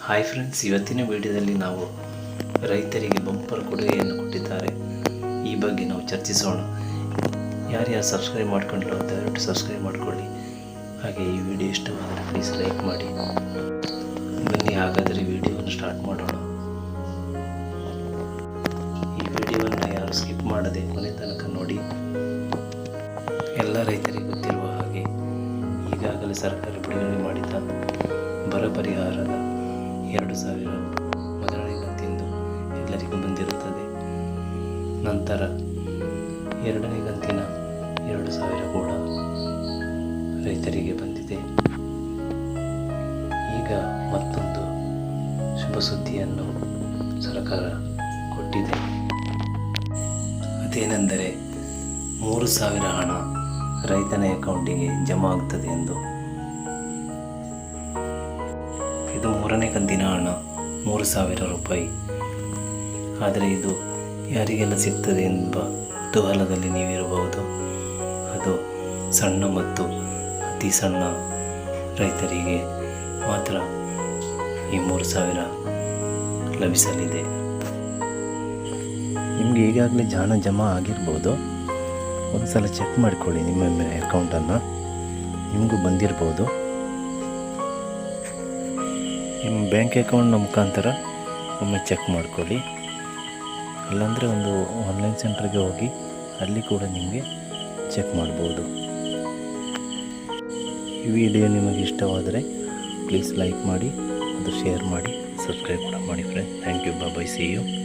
Hi friends, ಇವತ್ತಿನ ವಿಡಿಯೋದಲ್ಲಿ ನಾವು ರೈತರಿಗೆ ಬಂಪರ್ ಕೊಡುಗೆಯನ್ನು ಕೊಟ್ಟಿದ್ದಾರೆ. ಈ ಬಗ್ಗೆ ನಾವು ಚರ್ಚಿಸೋಣ. ಯಾರ್ಯಾರು ಸಬ್ಸ್ಕ್ರೈಬ್ ಮಾಡ್ಕೊಂಡಿಲ್ಲ ದಯವಿಟ್ಟು ಸಬ್ಸ್ಕ್ರೈಬ್ ಮಾಡಿಕೊಳ್ಳಿ. ಹಾಗೆ ಈ ವಿಡಿಯೋ ಇಷ್ಟವಾದರೆ ಪ್ಲೀಸ್ ಲೈಕ್ ಮಾಡಿ. ಬನ್ನಿ ಹಾಗಾದರೆ ವಿಡಿಯೋವನ್ನು ಸ್ಟಾರ್ಟ್ ಮಾಡೋಣ. ಈ ವಿಡಿಯೋವನ್ನು ಯಾರು ಸ್ಕಿಪ್ ಮಾಡದೆ ಕೊನೆ ತನಕ ನೋಡಿ. ಎಲ್ಲ ರೈತರಿಗೆ ಗೊತ್ತಿರುವ ಹಾಗೆ ಈಗಾಗಲೇ ಸರ್ಕಾರ ಬಿಡುಗಡೆ ಮಾಡಿದ ಬರ ಪರಿಹಾರದ 2,000 ಮೊದಲನೇ ಕಂತಿಂದು ಎಲ್ಲರಿಗೂ ಬಂದಿರುತ್ತದೆ. ನಂತರ ಎರಡನೇ ಕಂತಿನ 2,000 ಕೂಡ ರೈತರಿಗೆ ಬಂದಿದೆ. ಈಗ ಮತ್ತೊಂದು ಶುಭ ಸುದ್ದಿಯನ್ನು ಸರ್ಕಾರ ಕೊಟ್ಟಿದೆ. ಅದೇನೆಂದರೆ 3,000 ಹಣ ರೈತನ ಅಕೌಂಟಿಗೆ ಜಮಾ ಆಗ್ತದೆ ಎಂದು. ಇದು 3ನೇ ಕಂತಿನ ಹಣ 3,000 ರೂಪಾಯಿ. ಆದರೆ ಇದು ಯಾರಿಗೆಲ್ಲ ಸಿಗ್ತದೆ ಎಂಬ ಕುತೂಹಲದಲ್ಲಿ ನೀವಿರಬಹುದು. ಅದು ಸಣ್ಣ ಮತ್ತು ಅತಿ ಸಣ್ಣ ರೈತರಿಗೆ ಮಾತ್ರ ಈ 3,000 ಲಭಿಸಲಿದೆ. ನಿಮಗೆ ಈಗಾಗಲೇ ಹಣ ಜಮಾ ಆಗಿರ್ಬೋದು. ಒಂದು ಸಲ ಚೆಕ್ ಮಾಡಿಕೊಳ್ಳಿ ನಿಮ್ಮ ಅಕೌಂಟನ್ನು, ನಿಮಗೂ ಬಂದಿರ್ಬೋದು. ನಿಮ್ಮ ಬ್ಯಾಂಕ್ ಅಕೌಂಟ್ನ ಮುಖಾಂತರ ಒಮ್ಮೆ ಚೆಕ್ ಮಾಡಿಕೊಳ್ಳಿ. ಅಲ್ಲಾಂದರೆ ಒಂದು ಆನ್ಲೈನ್ ಸೆಂಟ್ರಿಗೆ ಹೋಗಿ ಅಲ್ಲಿ ಕೂಡ ನಿಮಗೆ ಚೆಕ್ ಮಾಡ್ಬೋದು. ಈ ವಿಡಿಯೋ ನಿಮಗೆ ಇಷ್ಟವಾದರೆ ಪ್ಲೀಸ್ ಲೈಕ್ ಮಾಡಿ, ಅದು ಶೇರ್ ಮಾಡಿ, ಸಬ್ಸ್ಕ್ರೈಬ್ ಕೂಡ ಮಾಡಿ friend. Thank you. Bye. See you.